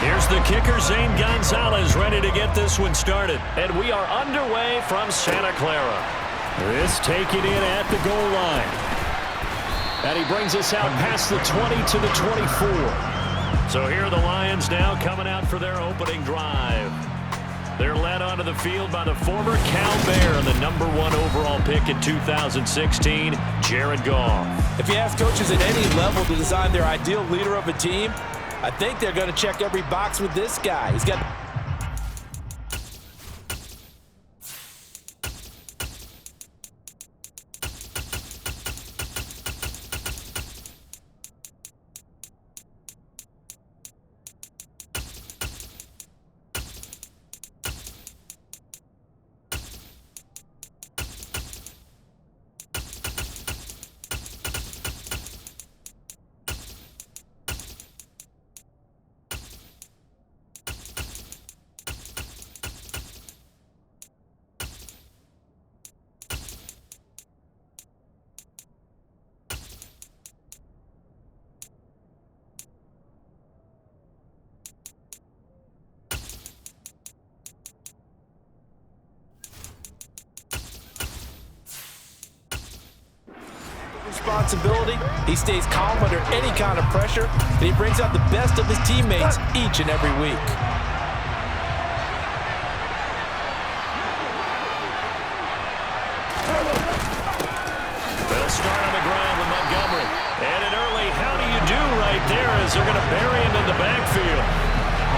Here's the kicker, Zane Gonzalez, ready to get this one started. And we are underway from Santa Clara. This taken in at the goal line. And he brings us out past the 20 to the 24. So here are the Lions now coming out for their opening drive. They're led onto the field by the former Cal Bear and the #1 overall pick in 2016, Jared Goff. If you ask coaches at any level to design their ideal leader of a team, I think they're going to check every box with this guy. He's got... responsibility. He stays calm under any kind of pressure, and he brings out the best of his teammates each and every week. They'll start on the ground with Montgomery. And an early how do you do right there as they're going to bury him in the backfield.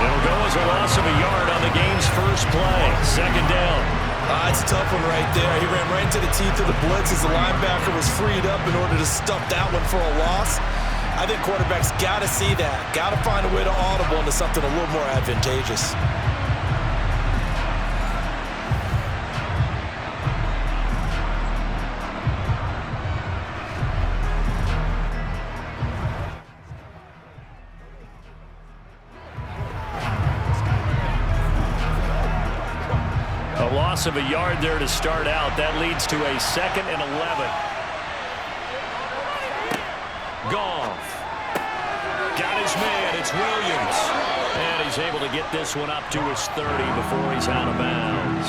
It'll go as a loss of a yard on the game's first play. Second down. It's a tough one right there. He ran right into the teeth of the blitz as the linebacker was freed up in order to stuff that one for a loss. I think quarterbacks got to see that. Got to find a way to audible into something a little more advantageous. A loss of a yard there to start out. That leads to a 2nd and 11. Goff. Got his man. It's Williams. And he's able to get this one up to his 30 before he's out of bounds.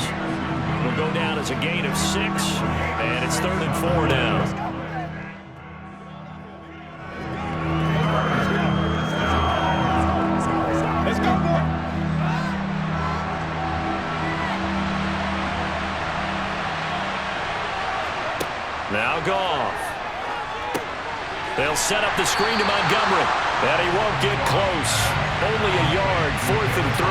It'll go down as a gain of 6. And it's 3rd and 4 now. Now Goff. They'll set up the screen to Montgomery. And he won't get close. Only a yard, 4th and 3.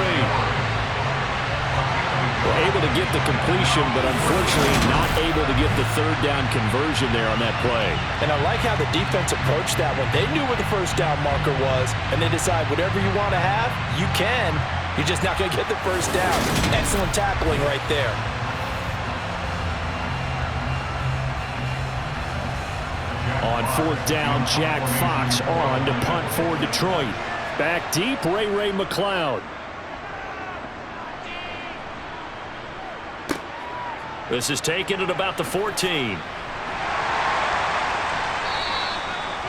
Well, able to get the completion, but unfortunately not able to get the 3rd down conversion there on that play. And I like how the defense approached that one. They knew where the first down marker was, and they decide whatever you want to have, you can. You're just not going to get the first down. Excellent tackling right there. On 4th down, Jack Fox on to punt for Detroit. Back deep, Ray McLeod. This is taken at about the 14.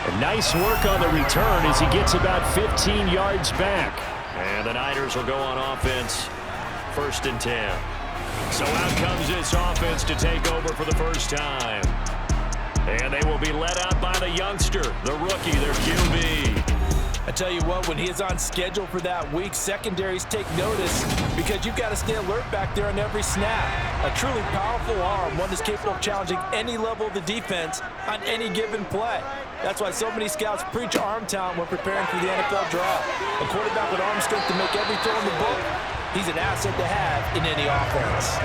And nice work on the return as he gets about 15 yards back. And the Niners will go on offense, 1st and 10. So out comes this offense to take over for the first time. And they will be led out by the youngster, the rookie, their QB. I tell you what, when he is on schedule for that week, secondaries take notice because you've got to stay alert back there on every snap. A truly powerful arm, one that's capable of challenging any level of the defense on any given play. That's why so many scouts preach arm talent when preparing for the NFL draft. A quarterback with arm strength to make every throw in the book, he's an asset to have in any offense.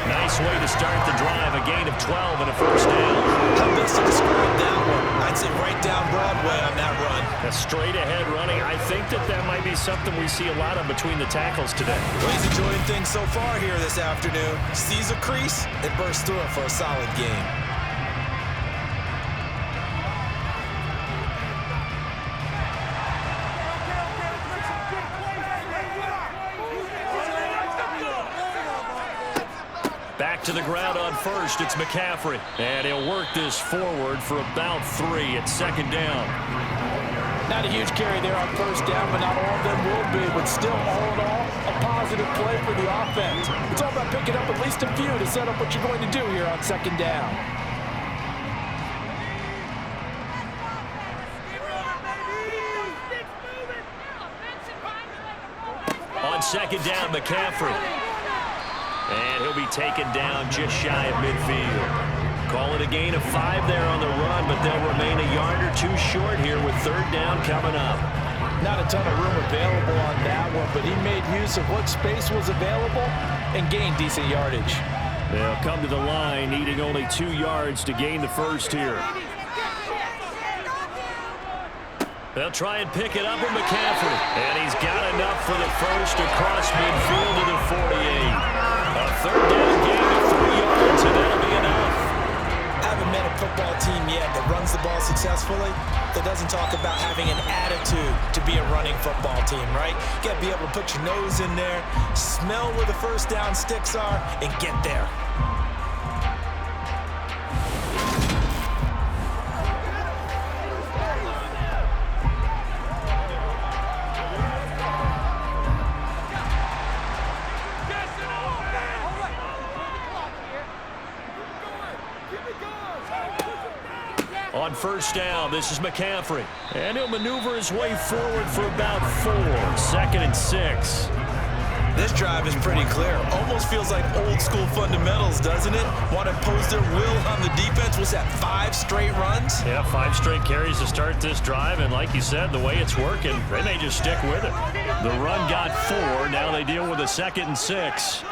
Nice way to start the drive, a gain of 12 and a first down. How best to describe that one? I'd say right down Broadway on that run. A straight ahead running. I think that might be something we see a lot of between the tackles today. Well, he's enjoying things so far here this afternoon. Sees a crease and bursts through it for a solid game. Back to the ground on first. It's McCaffrey. And he'll work this forward for about 3 at 2nd down. Not a huge carry there on first down, but not all of them will be with still, all in all, a positive play for the offense. It's all about picking up at least a few to set up what you're going to do here on second down. On second down, McCaffrey. And he'll be taken down just shy of midfield. Call it a gain of 5 there on the run, but they'll remain a yard or 2 short here with third down coming up. Not a ton of room available on that one, but he made use of what space was available and gained decent yardage. They'll come to the line, needing only 2 yards to gain the first here. They'll try and pick it up with McCaffrey. And he's got enough for the first across midfield to the 48. A third down gain of 3 yards, and that'll be enough. I haven't met a football team yet that runs the ball successfully that doesn't talk about having an attitude to be a running football team, right? You got to be able to put your nose in there, smell where the first down sticks are, and get there. On first down, this is McCaffrey. And he'll maneuver his way forward for about 4. 2nd and 6. This drive is pretty clear. Almost feels like old school fundamentals, doesn't it? Want to impose their will on the defense. Was that 5 straight runs? Yeah, 5 straight carries to start this drive. And like you said, the way it's working, they may just stick with it. The run got 4. Now they deal with a 2nd and 6.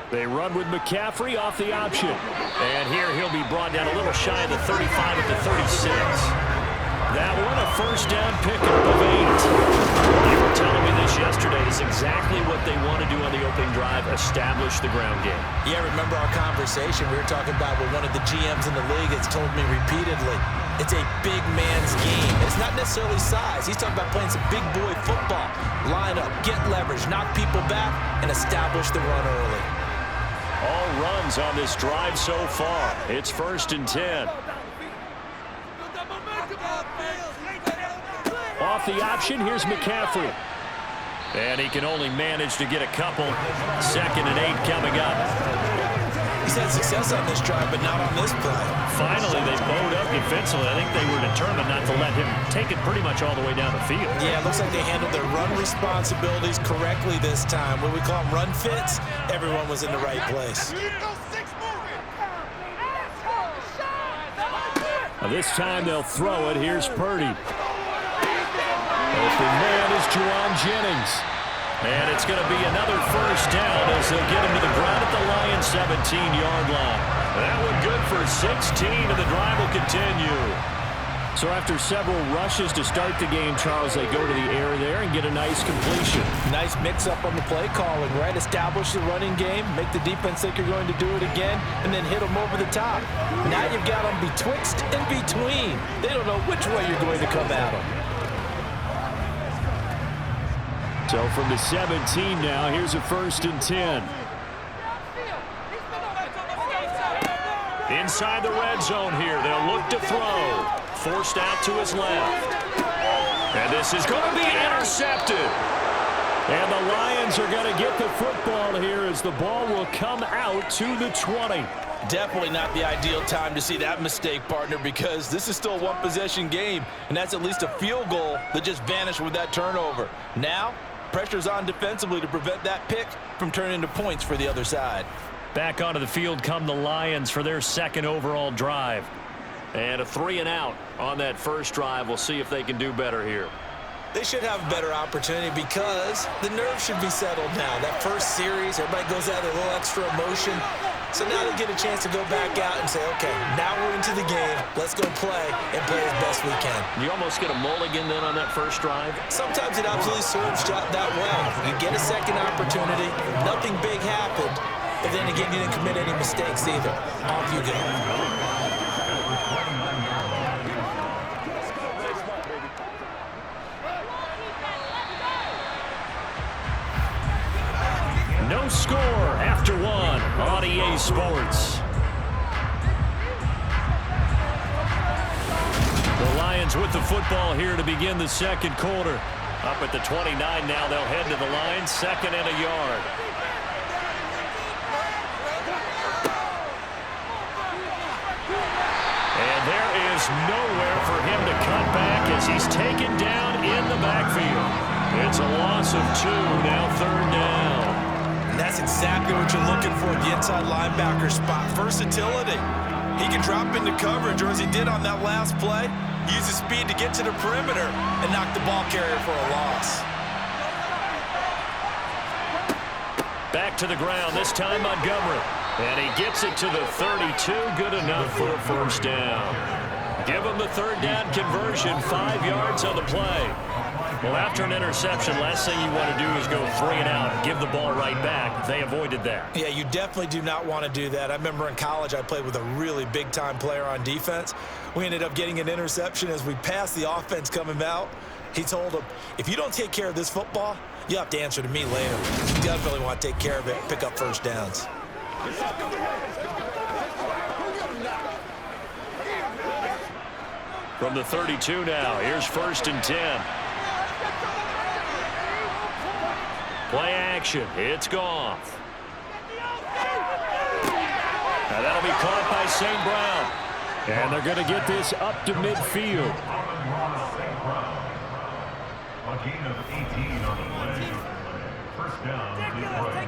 They run with McCaffrey off the option. And here he'll be brought down a little shy of the 35 at the 36. That one a first down pickup of 8. You were telling me this yesterday. This is exactly what they want to do on the opening drive, establish the ground game. Yeah, remember our conversation we were talking about with one of the GMs in the league has told me repeatedly. It's a big man's game. It's not necessarily size. He's talking about playing some big boy football. Line up, get leverage, knock people back, and establish the run early. All runs on this drive so far. It's 1st and 10. Off the option, here's McCaffrey. And he can only manage to get a couple. 2nd and 8 coming up. He's had success on this drive, but not on this play. Finally, they bowed up defensively. I think they were determined not to let him take it pretty much all the way down the field. Yeah, it looks like they handled their run responsibilities correctly this time. What we call them run fits, everyone was in the right place. Now this time they'll throw it. Here's Purdy. Open man is Juwan Jennings. And it's going to be another first down as they'll get him to the ground at the Lions' 17-yard line. That one good for 16, and the drive will continue. So after several rushes to start the game, Charles, they go to the air there and get a nice completion. Nice mix-up on the play calling, right? Establish the running game, make the defense think you're going to do it again, and then hit them over the top. Now you've got them betwixt and between. They don't know which way you're going to come at them. So from the 17 now, here's a 1st and 10. Inside the red zone here, they'll look to throw. Forced out to his left. And this is going to be intercepted. And the Lions are going to get the football here as the ball will come out to the 20. Definitely not the ideal time to see that mistake, partner, because this is still a one-possession game, and that's at least a field goal that just vanished with that turnover. Now, pressure's on defensively to prevent that pick from turning into points for the other side. Back onto the field come the Lions for their 2nd overall drive. And a 3 and out on that first drive. We'll see if they can do better here. They should have a better opportunity because the nerves should be settled now. That first series, everybody goes out with a little extra emotion. So now they get a chance to go back out and say, okay, now we're into the game. Let's go play and play as best we can. You almost get a mulligan then on that first drive? Sometimes it absolutely serves that well. You get a second opportunity. Nothing big happened. But then again, you didn't commit any mistakes either. Off you go. No score after 1 on EA Sports. The Lions with the football here to begin the 2nd quarter. Up at the 29 now, they'll head to the line, 2nd and a yard. And there is nowhere for him to cut back as he's taken down in the backfield. It's a loss of 2, now 3rd down. And that's exactly what you're looking for at the inside linebacker spot, versatility. He can drop into coverage, or as he did on that last play, use his speed to get to the perimeter and knock the ball carrier for a loss. Back to the ground, this time Montgomery. And he gets it to the 32, good enough for a 1st down. Give him the 3rd down conversion, 5 yards on the play. Well, after an interception, last thing you want to do is go 3 and out and give the ball right back. They avoided that. Yeah, you definitely do not want to do that. I remember in college I played with a really big-time player on defense. We ended up getting an interception as we passed the offense coming out. He told him, if you don't take care of this football, you have to answer to me later. You definitely want to take care of it, pick up 1st downs. From the 32 now, here's 1st and 10. Play action, it's Goff. Now that'll be caught by St. Brown. And they're going to get this up to midfield. A gain of 18 on the play. 1st down, Detroit.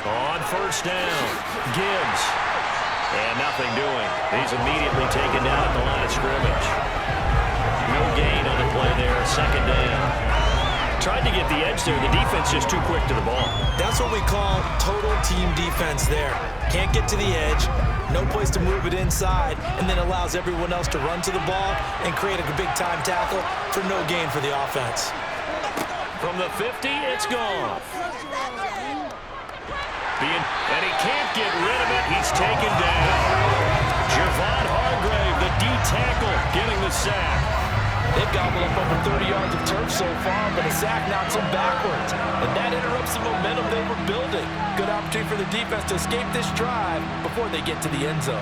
On 1st down, Gibbs. And nothing doing. He's immediately taken down at the line of scrimmage. No gain on the play there, 2nd down. Tried to get the edge there. The defense just too quick to the ball. That's what we call total team defense there. Can't get to the edge, no place to move it inside, and then allows everyone else to run to the ball and create a big-time tackle for no gain for the offense. From the 50, it's gone. And he can't get rid of it. He's taken down. Javon Hargrave, the D-tackle, getting the sack. They've gobbled up over 30 yards of turf so far, but a sack knocks them backwards. And that interrupts the momentum they were building. Good opportunity for the defense to escape this drive before they get to the end zone.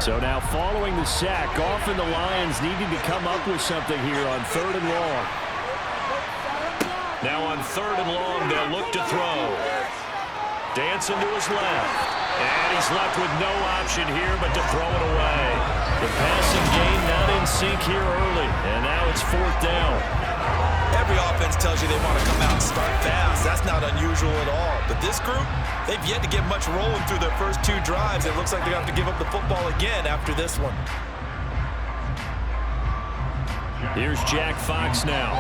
So now following the sack, Goff and the Lions needing to come up with something here on 3rd and long. Now on 3rd and long, they'll look to throw. Dancing to his left. And he's left with no option here but to throw it away. The passing game not in sync here early. And now it's 4th down. Every offense tells you they want to come out and start fast. That's not unusual at all. But this group, they've yet to get much rolling through their first 2 drives. It looks like they're going to have to give up the football again after this one. Here's Jack Fox now.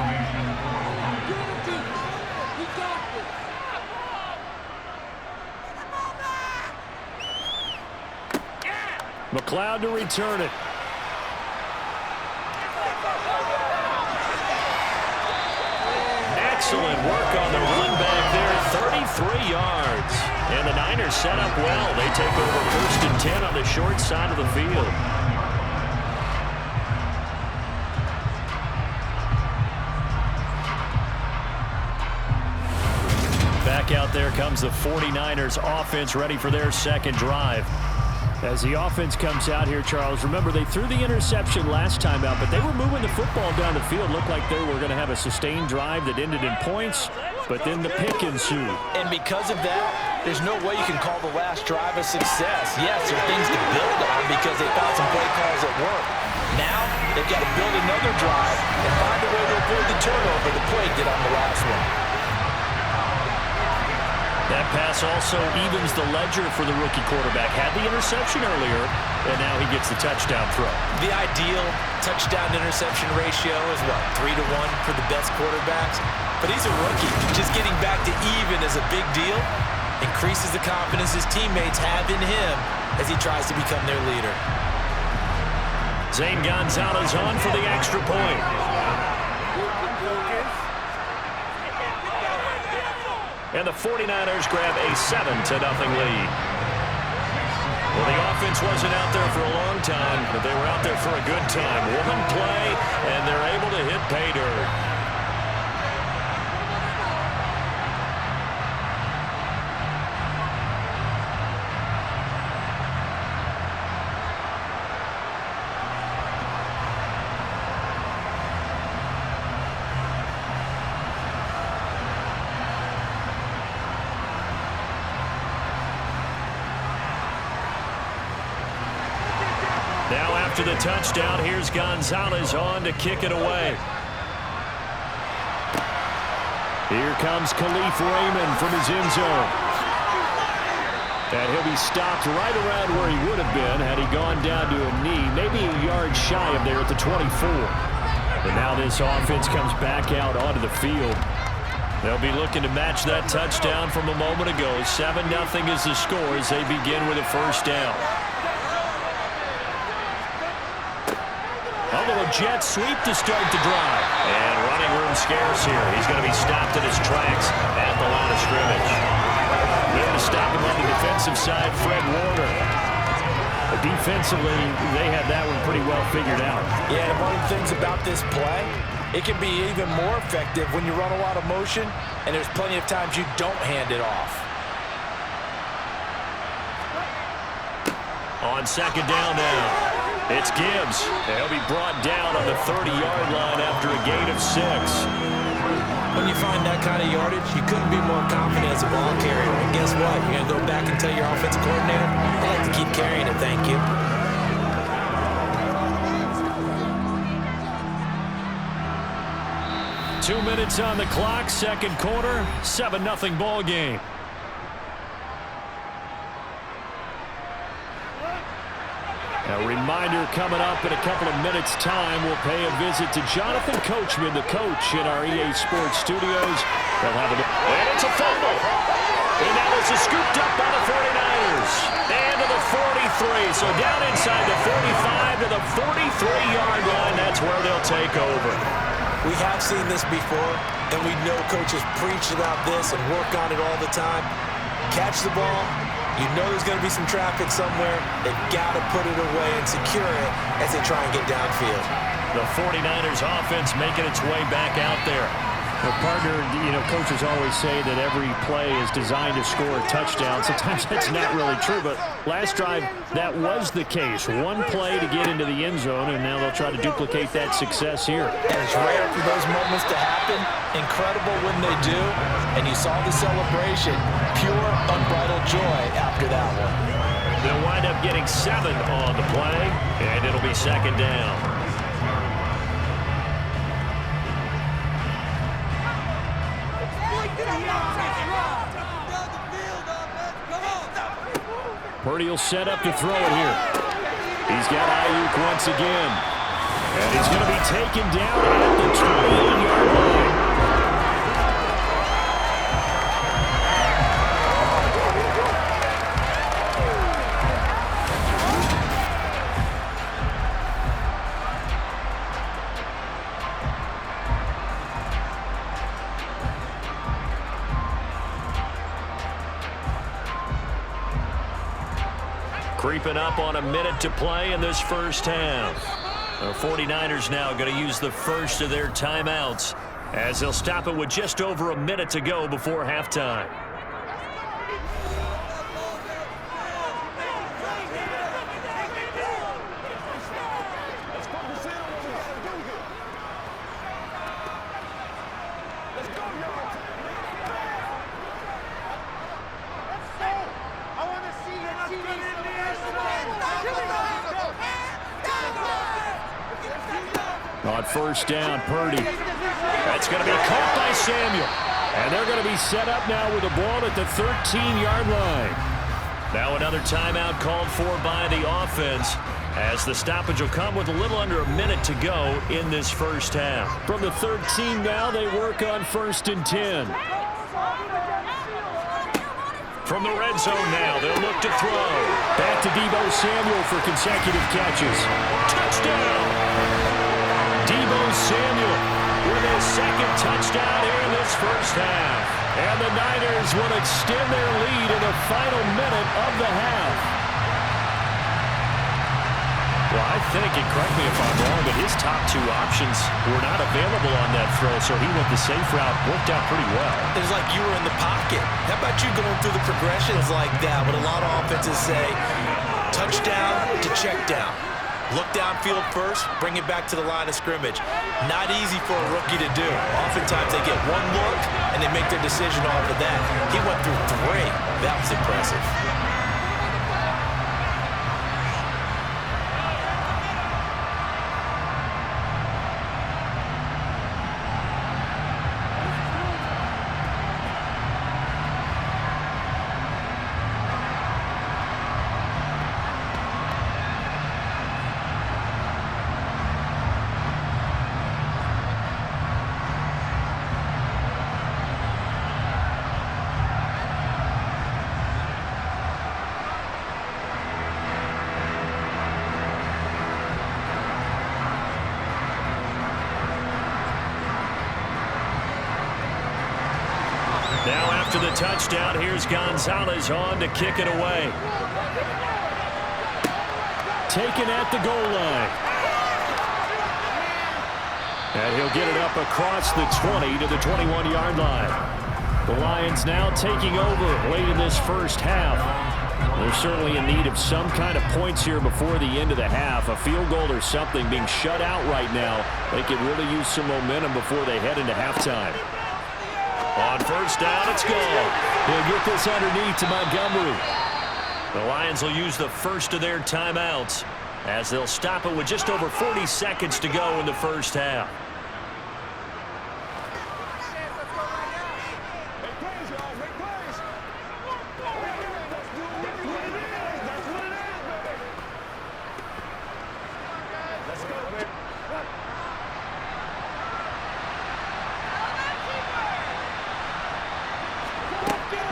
McLeod to return it. Excellent work on the run back there, 33 yards. And the Niners set up well. They take over 1st and 10 on the short side of the field. Back out there comes the 49ers offense ready for their 2nd drive. As the offense comes out here, Charles, remember they threw the interception last time out, but they were moving the football down the field. Looked like they were going to have a sustained drive that ended in points, but then the pick ensued. And because of that, there's no way you can call the last drive a success. Yes, there are things to build on because they found some play calls that work. Now, they've got to build another drive and find a way to avoid the turnover the play did on the last one. That pass also evens the ledger for the rookie quarterback. Had the interception earlier, and now he gets the touchdown throw. The ideal touchdown-interception ratio is, what, 3-to-1 for the best quarterbacks? But he's a rookie. Just getting back to even is a big deal. Increases the confidence his teammates have in him as he tries to become their leader. Zane Gonzalez on for the extra point. And the 49ers grab a 7-0 lead. Well, the offense wasn't out there for a long time, but they were out there for a good time. One play, and they're able to hit pay dirt. Now after the touchdown, here's Gonzalez on to kick it away. Here comes Khalif Raymond from his end zone. And he'll be stopped right around where he would have been had he gone down to a knee, maybe a yard shy of there at the 24. But now this offense comes back out onto the field. They'll be looking to match that touchdown from a moment ago. 7-0 is the score as they begin with a first down. A little jet sweep to start the drive. And running room scarce here. He's going to be stopped in his tracks at the line of scrimmage. There to stop him on the defensive side, Fred Warner. But defensively, they had that one pretty well figured out. Yeah, and one of the things about this play, it can be even more effective when you run a lot of motion, and there's plenty of times you don't hand it off. On second down now. It's Gibbs. He'll be brought down on the 30-yard line after a gain of 6. When you find that kind of yardage, you couldn't be more confident as a ball carrier. And guess what? You're going to go back and tell your offensive coordinator, I'd like to keep carrying it, thank you. Two minutes on the clock, second quarter, 7-0 ball game. A reminder coming up in a couple of minutes' time. We'll pay a visit to Jonathan Coachman, the coach in our EA Sports studios. They'll have and it's a fumble. And now it's scooped up by the 49ers. And to the 43. So down inside the 45 to the 43-yard line. That's where they'll take over. We have seen this before, and we know coaches preach about this and work on it all the time. Catch the ball. You know there's going to be some traffic somewhere. They've got to put it away and secure it as they try and get downfield. The 49ers offense making its way back out there. Well, partner, coaches always say that every play is designed to score a touchdown. Sometimes that's not really true, but last drive, that was the case. One play to get into the end zone, and now they'll try to duplicate that success here. And it's rare for those moments to happen. Incredible when they do. And you saw the celebration. Pure, unbridled joy after that one. They'll wind up getting 7 on the play, and it'll be second down. Purdy will set up to throw it here. He's got Ayuk once again. And he's going to be taken down at the 28-yard line. Creeping up on a minute to play in this first half. The 49ers now going to use the first of their timeouts as they'll stop it with just over a minute to go before halftime. On first down, Purdy. That's going to be caught by Samuel. And they're going to be set up now with the ball at the 13-yard line. Now another timeout called for by the offense, as the stoppage will come with a little under a minute to go in this first half. From the 13 now, they work on 1st and 10. From the red zone now, they'll look to throw. Back to Deebo Samuel for consecutive catches. Touchdown! Deebo Samuel with his second touchdown here in this first half. And the Niners will extend their lead in the final minute of the half. Well, I think, and correct me if I'm wrong, but his top two options were not available on that throw, so he went the safe route, worked out pretty well. It was like you were in the pocket. How about you going through the progressions like that? What a lot of offenses say, touchdown to check down. Look downfield first, bring it back to the line of scrimmage. Not easy for a rookie to do. Oftentimes they get one look and they make their decision off of that. He went through 3. That was impressive. Now after the touchdown, here's Gonzalez on to kick it away. Taken at the goal line. And he'll get it up across the 20 to the 21-yard line. The Lions now taking over late in this first half. They're certainly in need of some kind of points here before the end of the half. A field goal or something, being shut out right now. They could really use some momentum before they head into halftime. On first down, it's gone. He'll get this underneath to Montgomery. The Lions will use the first of their timeouts, as they'll stop it with just over 40 seconds to go in the first half.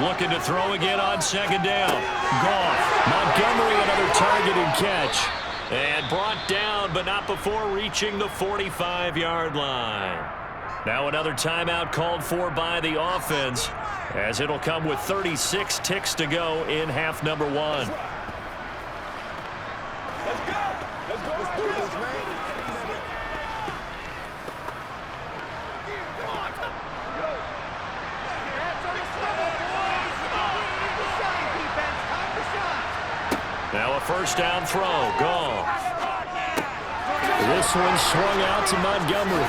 Looking to throw again on second down. Goff. Montgomery, another target and catch. And brought down, but not before reaching the 45-yard line. Now another timeout called for by the offense, as it'll come with 36 ticks to go in half number 1. Now a first down throw. Goff. This one swung out to Montgomery.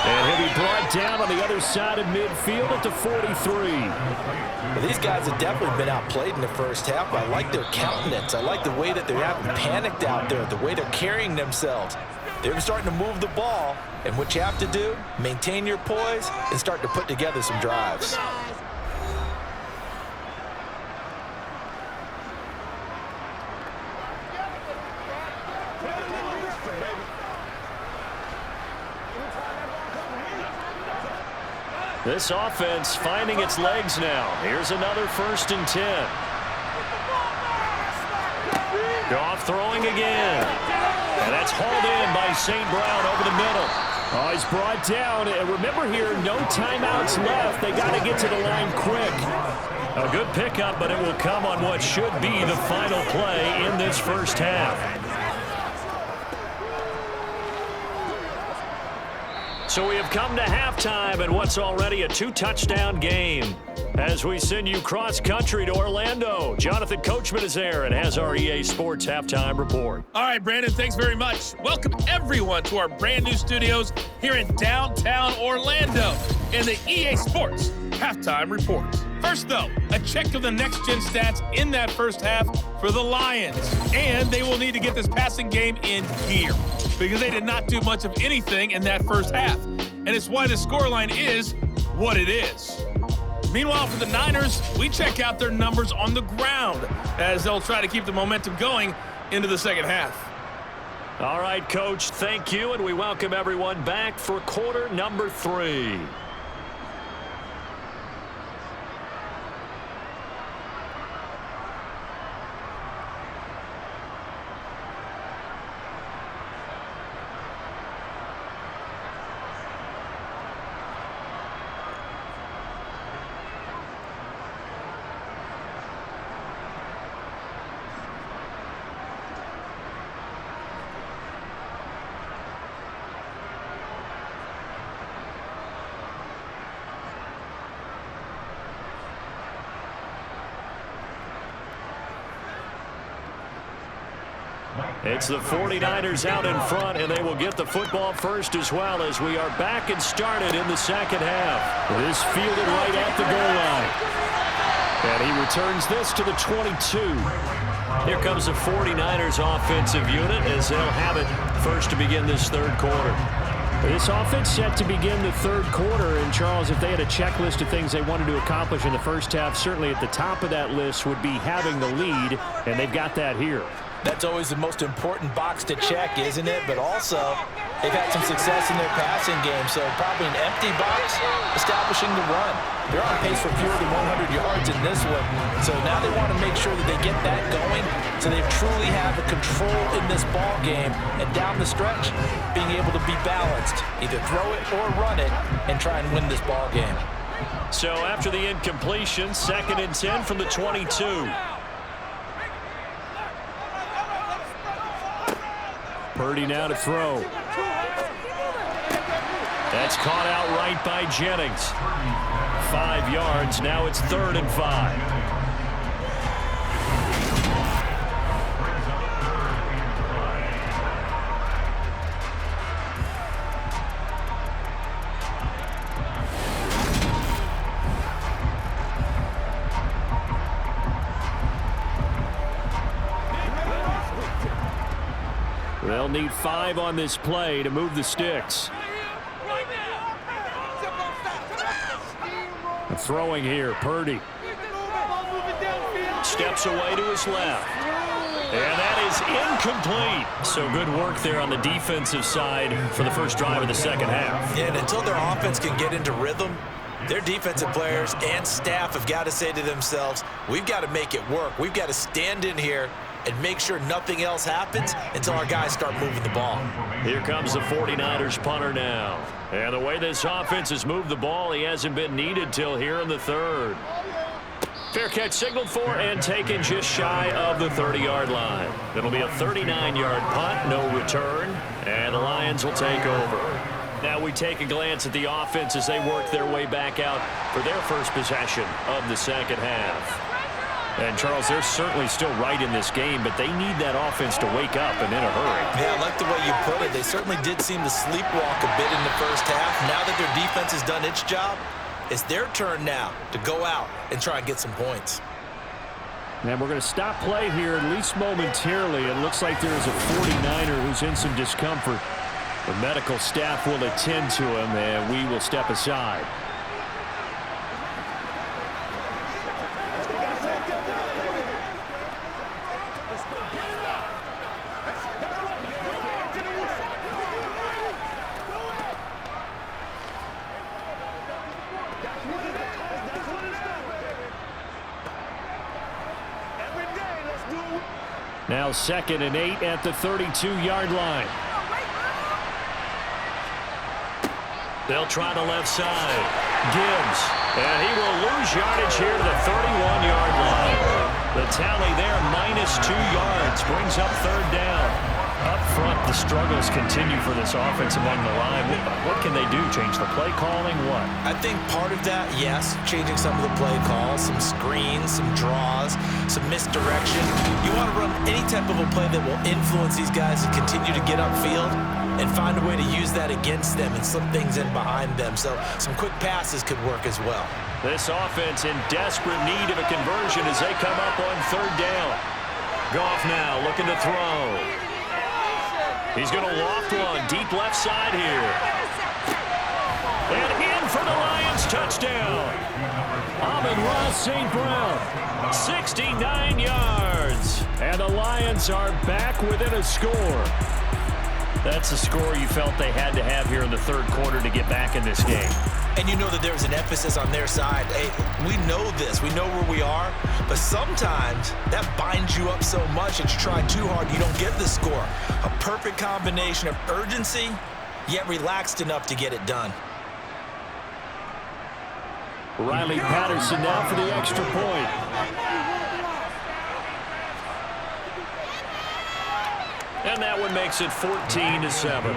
And he'll be brought down on the other side of midfield at the 43. Well, these guys have definitely been outplayed in the first half. I like their countenance. I like the way that they're having panicked out there, the way they're carrying themselves. They're starting to move the ball. And what you have to do, maintain your poise and start to put together some drives. This offense finding its legs now. Here's another 1st and 10. Goff throwing again. And that's hauled in by St. Brown over the middle. Oh, he's brought down. And remember here, no timeouts left. They got to get to the line quick. A good pickup, but it will come on what should be the final play in this first half. So we have come to halftime in what's already a 2-touchdown game. As we send you cross-country to Orlando, Jonathan Coachman is there and has our EA Sports Halftime Report. All right, Brandon, thanks very much. Welcome, everyone, to our brand-new studios here in downtown Orlando in the EA Sports Halftime Report. First, though, a check of the next-gen stats in that first half for the Lions. And they will need to get this passing game in gear because they did not do much of anything in that first half. And it's why the scoreline is what it is. Meanwhile, for the Niners, we check out their numbers on the ground as they'll try to keep the momentum going into the second half. All right, Coach, thank you, and we welcome everyone back for quarter number 3. It's the 49ers out in front, and they will get the football first as well as we are back and started in the second half. This fielded right at the goal line. And he returns this to the 22. Here comes the 49ers offensive unit as they'll have it first to begin this third quarter. This offense set to begin the third quarter, and Charles, if they had a checklist of things they wanted to accomplish in the first half, certainly at the top of that list would be having the lead, and they've got that here. That's always the most important box to check, isn't it? But also, they've had some success in their passing game, so probably an empty box, establishing the run. They're on pace for fewer than 100 yards in this one, so now they want to make sure that they get that going so they truly have the control in this ball game, and down the stretch, being able to be balanced, either throw it or run it, and try and win this ball game. So after the incompletion, 2nd and 10 from the 22. Purdy now to throw. That's caught out right by Jennings. 5 yards. Now it's 3rd and 5. They'll need 5 on this play to move the sticks. Throwing here, Purdy. Steps away to his left. And that is incomplete. So good work there on the defensive side for the first drive of the second half. Yeah, and until their offense can get into rhythm, their defensive players and staff have got to say to themselves, we've got to make it work. We've got to stand in here and make sure nothing else happens until our guys start moving the ball. Here comes the 49ers punter now. And the way this offense has moved the ball, he hasn't been needed till here in the third. Fair catch signaled for and taken just shy of the 30-yard line. It'll be a 39-yard punt, no return, and the Lions will take over. Now we take a glance at the offense as they work their way back out for their first possession of the second half. And, Charles, they're certainly still right in this game, but they need that offense to wake up and in a hurry. Yeah, I like the way you put it. They certainly did seem to sleepwalk a bit in the first half. Now that their defense has done its job, it's their turn now to go out and try and get some points. And we're going to stop play here, at least momentarily. It looks like there is a 49er who's in some discomfort. The medical staff will attend to him, and we will step aside. Now 2nd and 8 at the 32-yard line. They'll try the left side. Gibbs. And he will lose yardage here to the 31-yard line. The tally there, -2 yards, brings up 3rd down. Up front, the struggles continue for this offense along the line. What can they do? Change the play calling? What? I think part of that, yes, changing some of the play calls, some screens, some draws, some misdirection. You want to run any type of a play that will influence these guys to continue to get upfield and find a way to use that against them and slip things in behind them. So some quick passes could work as well. This offense in desperate need of a conversion as they come up on 3rd down. Goff now looking to throw. He's going to loft one deep left side here. And in for the Lions touchdown. Amon-Ra St. Brown, 69 yards. And the Lions are back within a score. That's the score you felt they had to have here in the third quarter to get back in this game. And you know that there's an emphasis on their side. Hey, we know this. We know where we are. But sometimes that binds you up so much that you try too hard, you don't get the score. A perfect combination of urgency, yet relaxed enough to get it done. Riley Patterson now for the extra point. And that one makes it 14-7.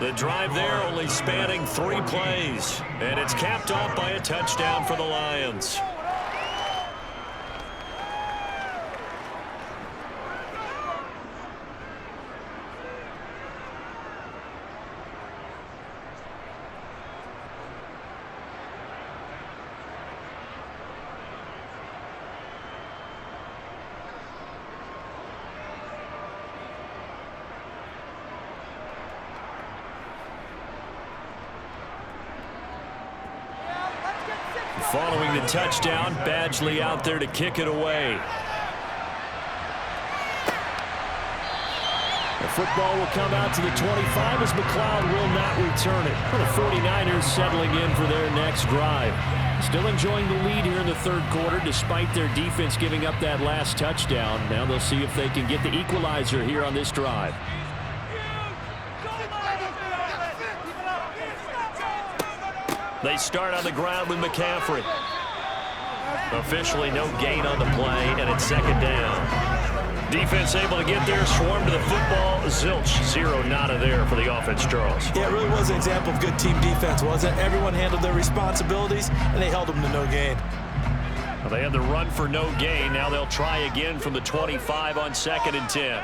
The drive there only spanning 3 plays. And it's capped off by a touchdown for the Lions. Following the touchdown, Badgley out there to kick it away. The football will come out to the 25 as McLeod will not return it. For the 49ers settling in for their next drive. Still enjoying the lead here in the third quarter despite their defense giving up that last touchdown. Now they'll see if they can get the equalizer here on this drive. They start on the ground with McCaffrey. Officially no gain on the play, and it's second down. Defense able to get there, swarm to the football. Zilch, 0 nada there for the offense, Charles. Yeah, it really was an example of good team defense, wasn't it? Everyone handled their responsibilities, and they held them to no gain. Well, they had the run for no gain. Now they'll try again from the 25 on 2nd and 10.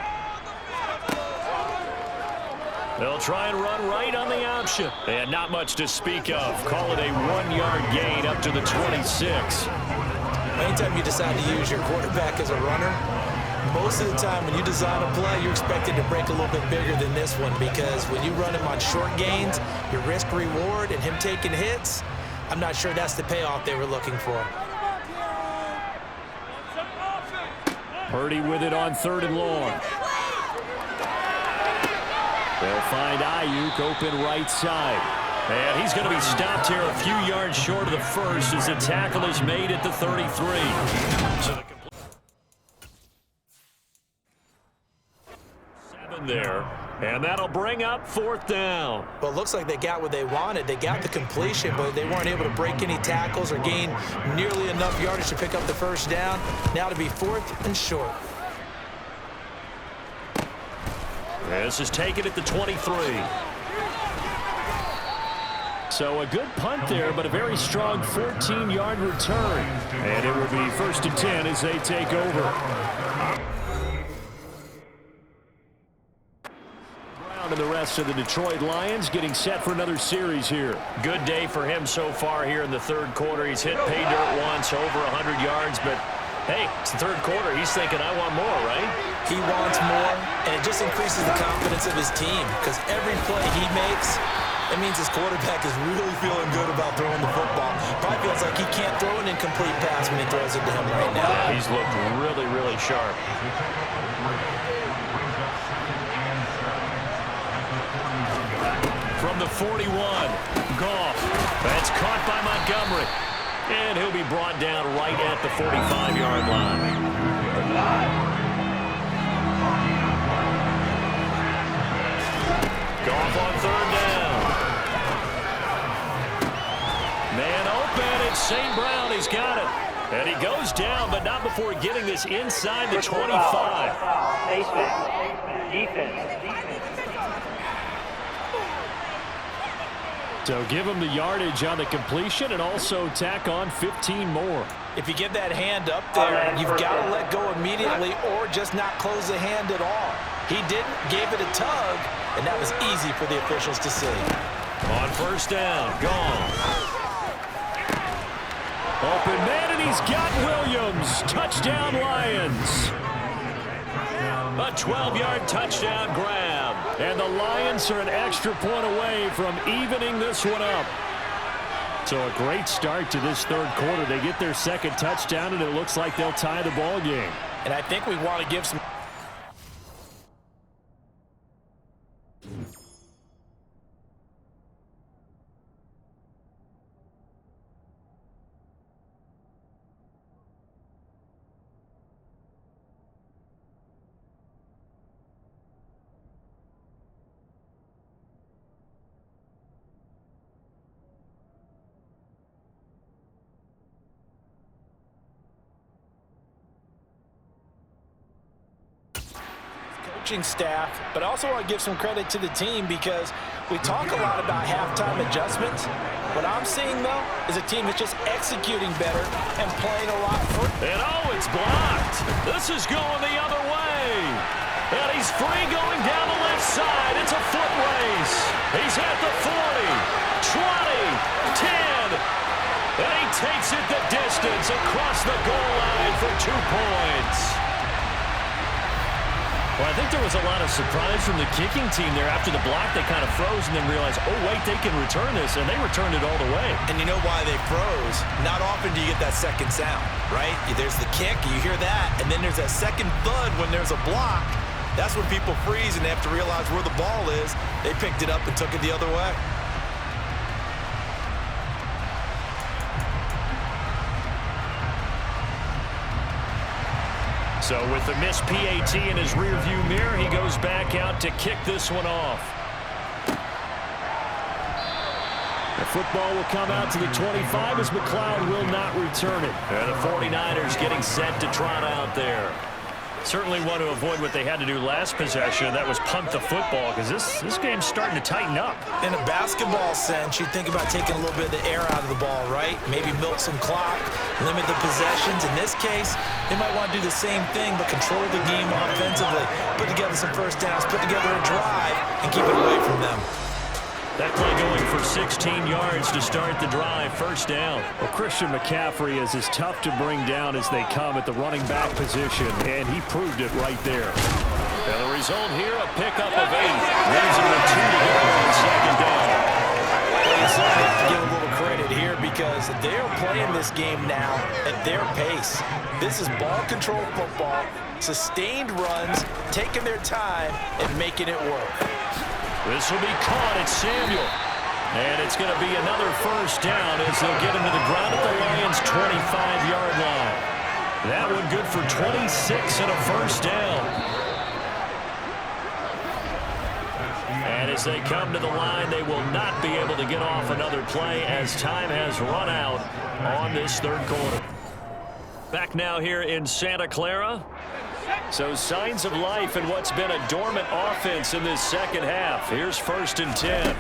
They'll try and run right on the option. And not much to speak of. Call it a 1-yard gain up to the 26. Anytime you decide to use your quarterback as a runner, most of the time when you design a play, you're expected to break a little bit bigger than this one, because when you run him on short gains, your risk-reward and him taking hits, I'm not sure that's the payoff they were looking for. Purdy with it on 3rd and long. They'll find Ayuk open right side. And he's going to be stopped here a few yards short of the first as the tackle is made at the 33. So the 7 there. And that'll bring up 4th down. Well, it looks like they got what they wanted. They got the completion, but they weren't able to break any tackles or gain nearly enough yardage to pick up the first down. Now to be 4th and short. This is taken at the 23. So a good punt there, but a very strong 14-yard return. And it will be 1st and 10 as they take over. Brown and the rest of the Detroit Lions getting set for another series here. Good day for him so far here in the third quarter. He's hit pay dirt once, over 100 yards, but hey, it's the third quarter. He's thinking, I want more, right? He wants more, and it just increases the confidence of his team, because every play he makes, it means his quarterback is really feeling good about throwing the football. Probably feels like he can't throw an incomplete pass when he throws it to him right now. He's looked really, really sharp. From the 41, Goff. That's caught by Montgomery. And he'll be brought down right at the 45-yard line. Goff on 3rd down. Man open, it's St. Brown. He's got it. And he goes down, but not before getting this inside the 25. Defense. So give him the yardage on the completion and also tack on 15 more. If you get that hand up there, you've got to let go immediately or just not close the hand at all. He didn't, gave it a tug, and that was easy for the officials to see. On 1st down, gone. Open man, and he's got Williams. Touchdown, Lions. A 12-yard touchdown grab. And the Lions are an extra point away from evening this one up. So a great start to this third quarter. They get their second touchdown, and it looks like they'll tie the ball game. And I think we want to give some... coaching staff, but I also want to give some credit to the team because we talk a lot about halftime adjustments. What I'm seeing, though, is a team that's just executing better and playing a lot further. And oh, it's blocked. This is going the other way. And he's free going down the left side. It's a foot race. He's at the 40, 20, 10. And he takes it the distance across the goal line for 2 points. Well, I think there was a lot of surprise from the kicking team there. After the block, they kind of froze and then realized, oh, wait, they can return this, and they returned it all the way. And you know why they froze? Not often do you get that second sound, right? There's the kick, you hear that, and then there's that second thud when there's a block. That's when people freeze and they have to realize where the ball is. They picked it up and took it the other way. So with the missed PAT in his rearview mirror, he goes back out to kick this one off. The football will come out to the 25 as McLeod will not return it. And the 49ers getting set to trot out there. Certainly want to avoid what they had to do last possession. That was punt the football because this game's starting to tighten up. In a basketball sense, you think about taking a little bit of the air out of the ball, right? Maybe milk some clock, limit the possessions. In this case, they might want to do the same thing but control the game offensively. Put together some first downs, put together a drive, and keep it away from them. That play going for 16 yards to start the drive, first down. Well, Christian McCaffrey is as tough to bring down as they come at the running back position, and he proved it right there. And the result here, a pickup of 8. Leaves it with 2 to go on second down. Well, you certainly have to give a little credit here because they're playing this game now at their pace. This is ball control football, sustained runs, taking their time, and making it work. This will be caught. It's Samuel. And it's going to be another first down as they'll get him to the ground at the Lions' 25-yard line. That one good for 26 and a first down. And as they come to the line, they will not be able to get off another play as time has run out on this third quarter. Back now here in Santa Clara. So signs of life in what's been a dormant offense in this second half. Here's 1st and 10.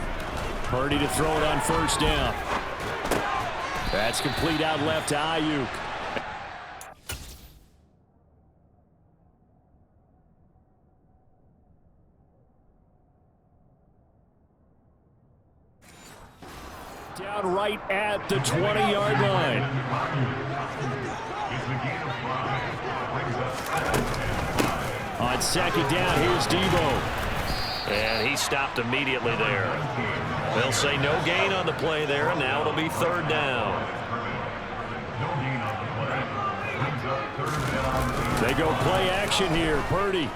Purdy to throw it on first down. That's complete out left to Ayuk. Down right at the 20-yard line. On second down, here's Debo. And he stopped immediately there. They'll say no gain on the play there, and now it'll be third down. They go play action here. Purdy.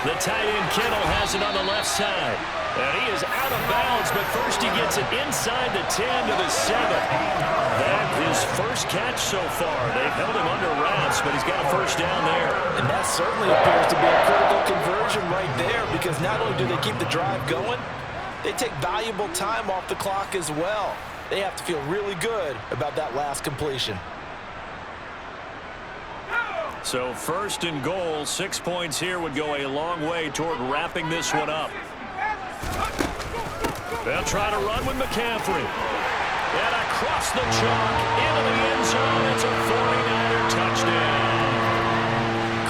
The tight end Kittle has it on the left side. And he is out of bounds, but first he gets it inside the 10 to the 7. That's his first catch so far. They've held him under wraps, but he's got a first down there. And that certainly appears to be a critical conversion right there because not only do they keep the drive going, they take valuable time off the clock as well. They have to feel really good about that last completion. So 1st and goal, 6 points here would go a long way toward wrapping this one up. They'll try to run with McCaffrey. And across the chalk, into the end zone. It's a 49er touchdown.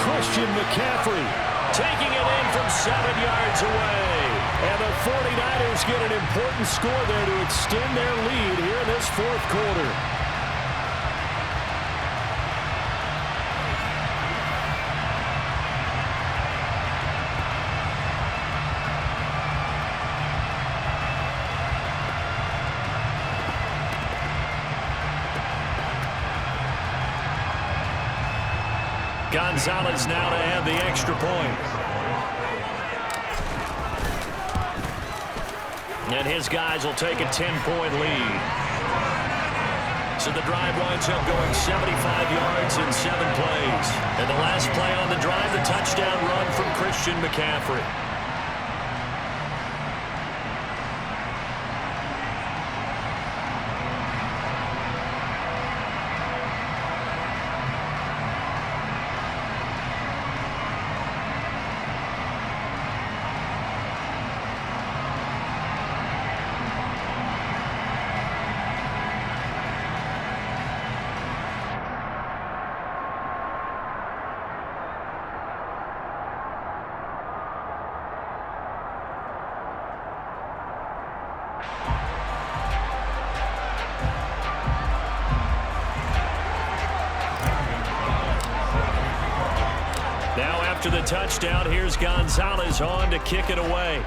Christian McCaffrey taking it in from 7 yards away. And the 49ers get an important score there to extend their lead here in this fourth quarter. Gonzalez now to add the extra point. And his guys will take a 10-point lead. So the drive winds up going 75 yards in 7 plays. And the last play on the drive, the touchdown run from Christian McCaffrey. Now after the touchdown, here's Gonzalez on to kick it away.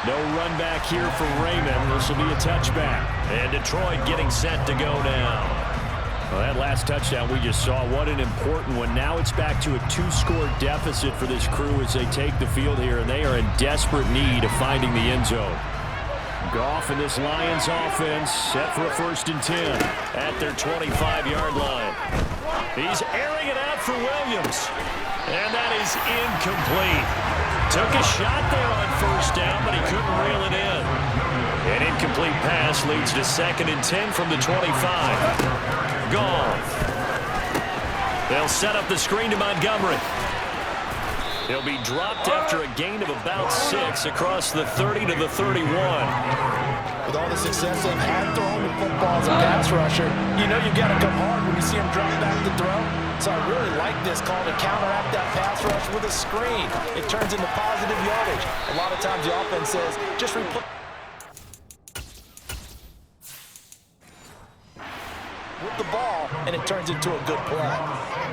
No run back here for Raymond. This will be a touchback. And Detroit getting set to go now. Well, that last touchdown we just saw, what an important one. Now it's back to a 2-score deficit for this crew as they take the field here, and they are in desperate need of finding the end zone. Goff and this Lions offense set for a 1st and 10 at their 25-yard line. He's airing it out for Williams, and that is incomplete. Took a shot there on 1st down, but he couldn't reel it in. An incomplete pass leads to 2nd and 10 from the 25. Goff. They'll set up the screen to Montgomery. He'll be dropped after a gain of about 6 across the 30 to the 31. With all the success they've had throwing the football as a pass rusher, you know you've got to come hard when you see him drop back to throw. So I really like this call to counteract that pass rush with a screen. It turns into positive yardage. A lot of times the offense says, just replay with the ball, and it turns into a good play.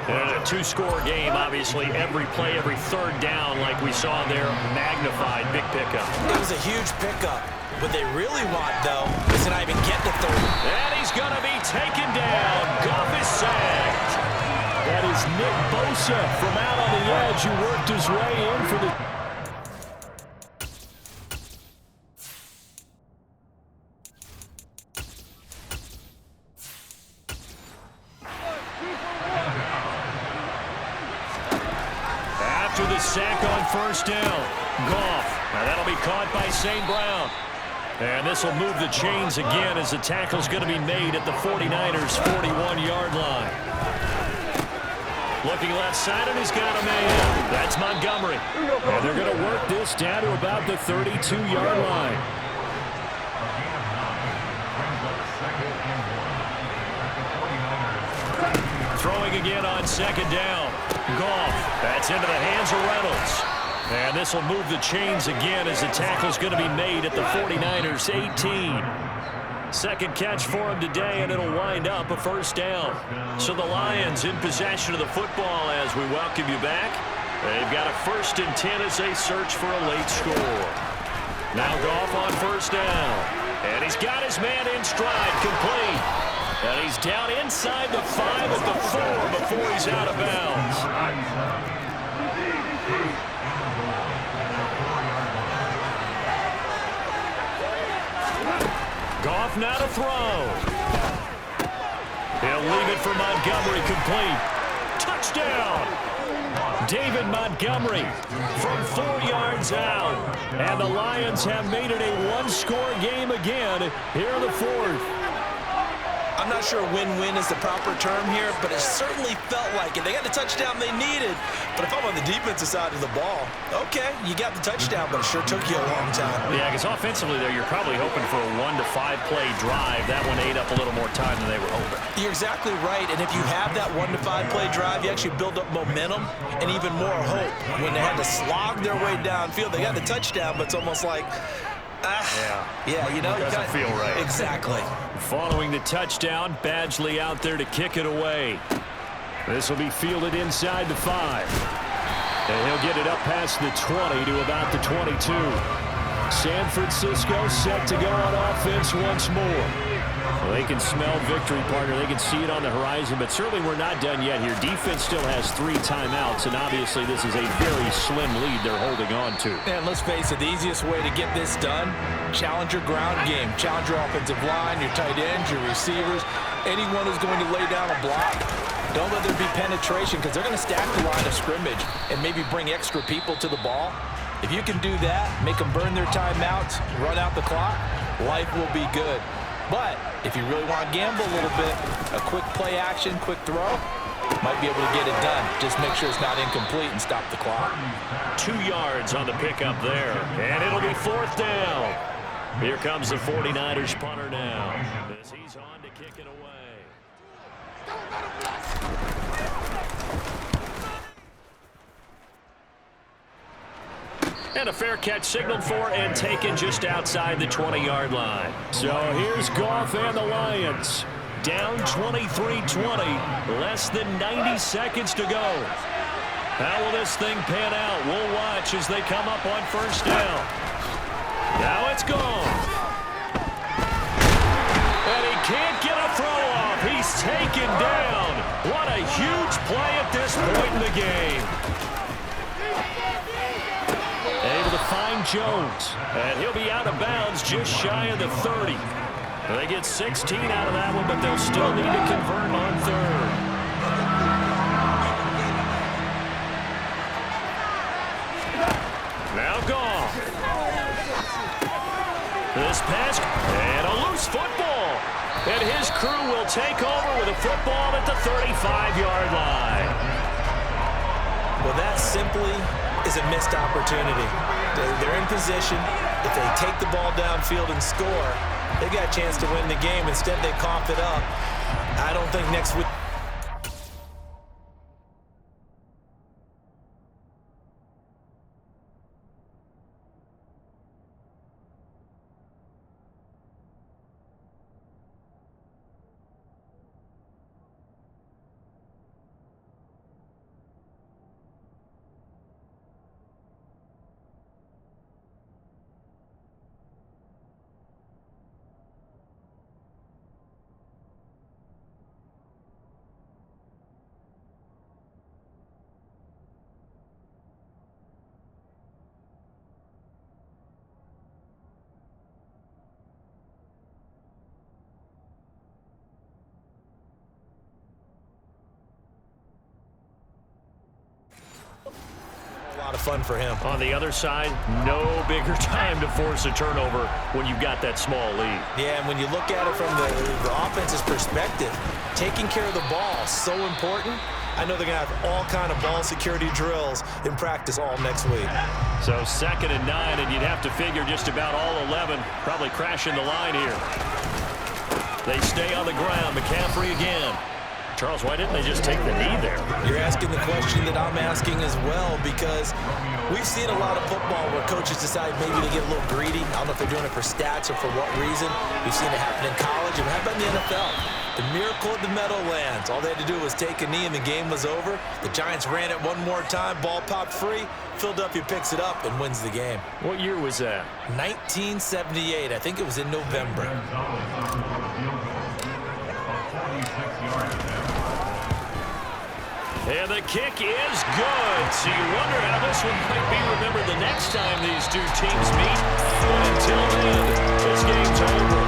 And a 2-score game, obviously. Every play, every 3rd down, like we saw there, magnified. Big pickup. It was a huge pickup. What they really want, though, is to not even get to 30. And he's going to be taken down. Goff is sacked. That is Nick Bosa from out on the edge who worked his way in for the... After the sack on 1st down, Goff. Now that'll be caught by St. Brown. And this will move the chains again as the tackle's going to be made at the 49ers' 41-yard line. Looking left side, and he's got a man. That's Montgomery. And they're going to work this down to about the 32-yard line. Throwing again on 2nd down. Goff. That's into the hands of Reynolds. And this will move the chains again as the tackle's going to be made at the 49ers' 18. Second catch for him today, and it'll wind up a 1st down. So the Lions in possession of the football as we welcome you back. They've got a 1st and 10 as they search for a late score. Now Goff on 1st down. And he's got his man in stride, complete. And he's down inside the 5 at the 4 before he's out of bounds. Goff now to throw. He'll leave it for Montgomery, complete. Touchdown! David Montgomery from 4 yards out. And the Lions have made it a 1-score game again here in the 4th. I'm not sure win-win is the proper term here, but it certainly felt like it. They got the touchdown they needed, but if I'm on the defensive side of the ball, okay, you got the touchdown, but it sure took you a long time. Yeah, because offensively there, you're probably hoping for a 1 to 5 play drive. That one ate up a little more time than they were hoping. You're exactly right, and if you have that 1 to 5 play drive, you actually build up momentum and even more hope. When they had to slog their way downfield, they got the touchdown, but it's almost like, yeah, you know, it doesn't feel right. Exactly. Following the touchdown, Badgley out there to kick it away. This will be fielded inside the 5. And he'll get it up past the 20 to about the 22. San Francisco set to go on offense once more. Well, they can smell victory, partner. They can see it on the horizon, but certainly we're not done yet here. Defense still has 3 timeouts, and obviously this is a very slim lead they're holding on to. And let's face it, the easiest way to get this done, challenge your ground game. Challenge your offensive line, your tight ends, your receivers, anyone who's going to lay down a block. Don't let there be penetration because they're going to stack the line of scrimmage and maybe bring extra people to the ball. If you can do that, make them burn their timeouts, run out the clock, life will be good. But if you really want to gamble a little bit, a quick play action, quick throw, might be able to get it done. Just make sure it's not incomplete and stop the clock. 2 yards on the pickup there, and it'll be 4th down. Here comes the 49ers punter now as he's on to kick it away. And a fair catch signaled for and taken just outside the 20-yard line. So here's Goff and the Lions. Down 23-20, less than 90 seconds to go. How will this thing pan out? We'll watch as they come up on 1st down. Now it's gone. And he can't get a throw off. He's taken down. What a huge play at this point in the game. Able to find Jones. And he'll be out of bounds just shy of the 30. They get 16 out of that one, but they'll still need to convert on 3rd. Now gone. This pass, and a loose football. And his crew will take over with a football at the 35-yard line. Well, that simply is a missed opportunity. They're in position. If they take the ball downfield and score, they got a chance to win the game. Instead, they cough it up. I don't think next week. A lot of fun for him. On the other side, no bigger time to force a turnover when you've got that small lead. Yeah, and when you look at it from the offense's perspective, taking care of the ball is so important. I know they're going to have all kind of ball security drills in practice all next week. So 2nd and 9, and you'd have to figure just about all 11 probably crashing the line here. They stay on the ground. McCaffrey again. Charles, why didn't they just take the knee there? You're asking the question that I'm asking as well, because we've seen a lot of football where coaches decide maybe to get a little greedy. I don't know if they're doing it for stats or for what reason. We've seen it happen in college, and how about in the NFL? The miracle at the Meadowlands. All they had to do was take a knee, and the game was over. The Giants ran it one more time. Ball popped free. Philadelphia picks it up and wins the game. What year was that? 1978. I think it was in November. And the kick is good. So you wonder how this one might be remembered the next time these two teams meet. But until then, this game's over.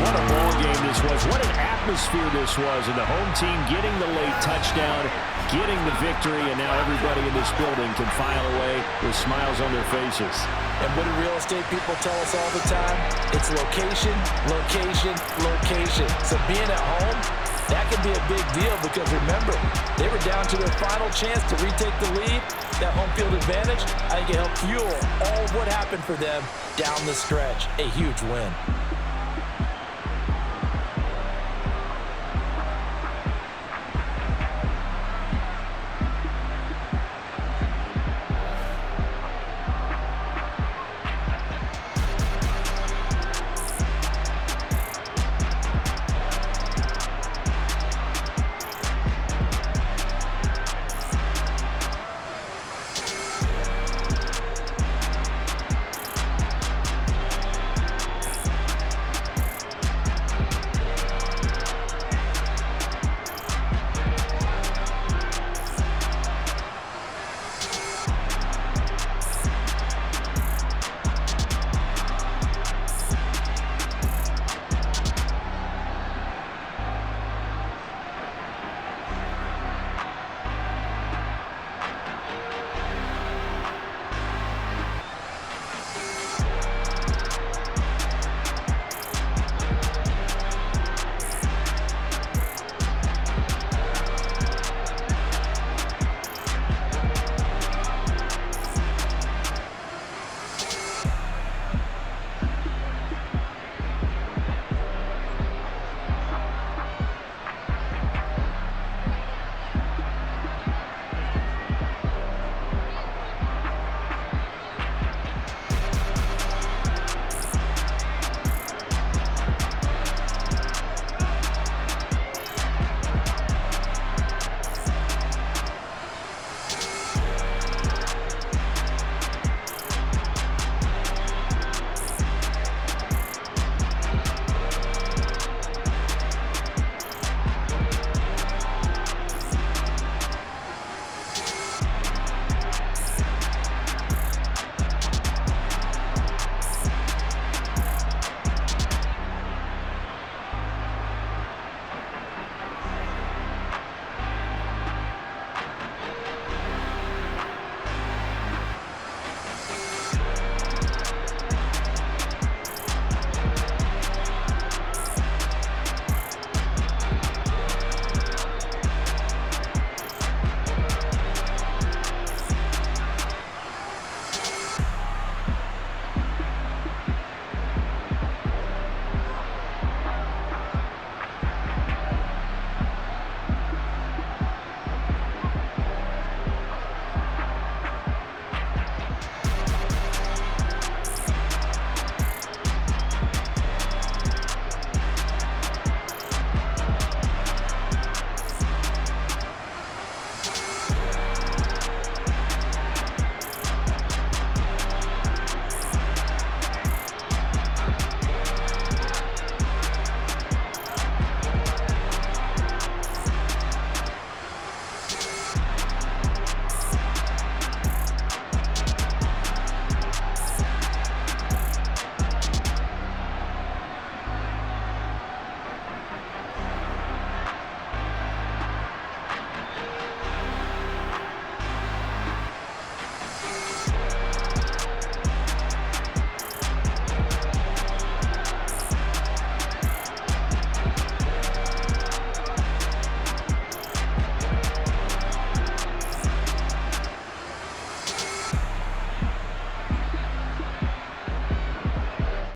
What a ball game this was. What an atmosphere this was. And the home team getting the late touchdown, getting the victory, and now everybody in this building can file away with smiles on their faces. And what do real estate people tell us all the time? It's location, location, location. So being at home, that can be a big deal because, remember, they were down to their final chance to retake the lead. That home field advantage, I think it helped fuel all of what happened for them down the stretch. A huge win.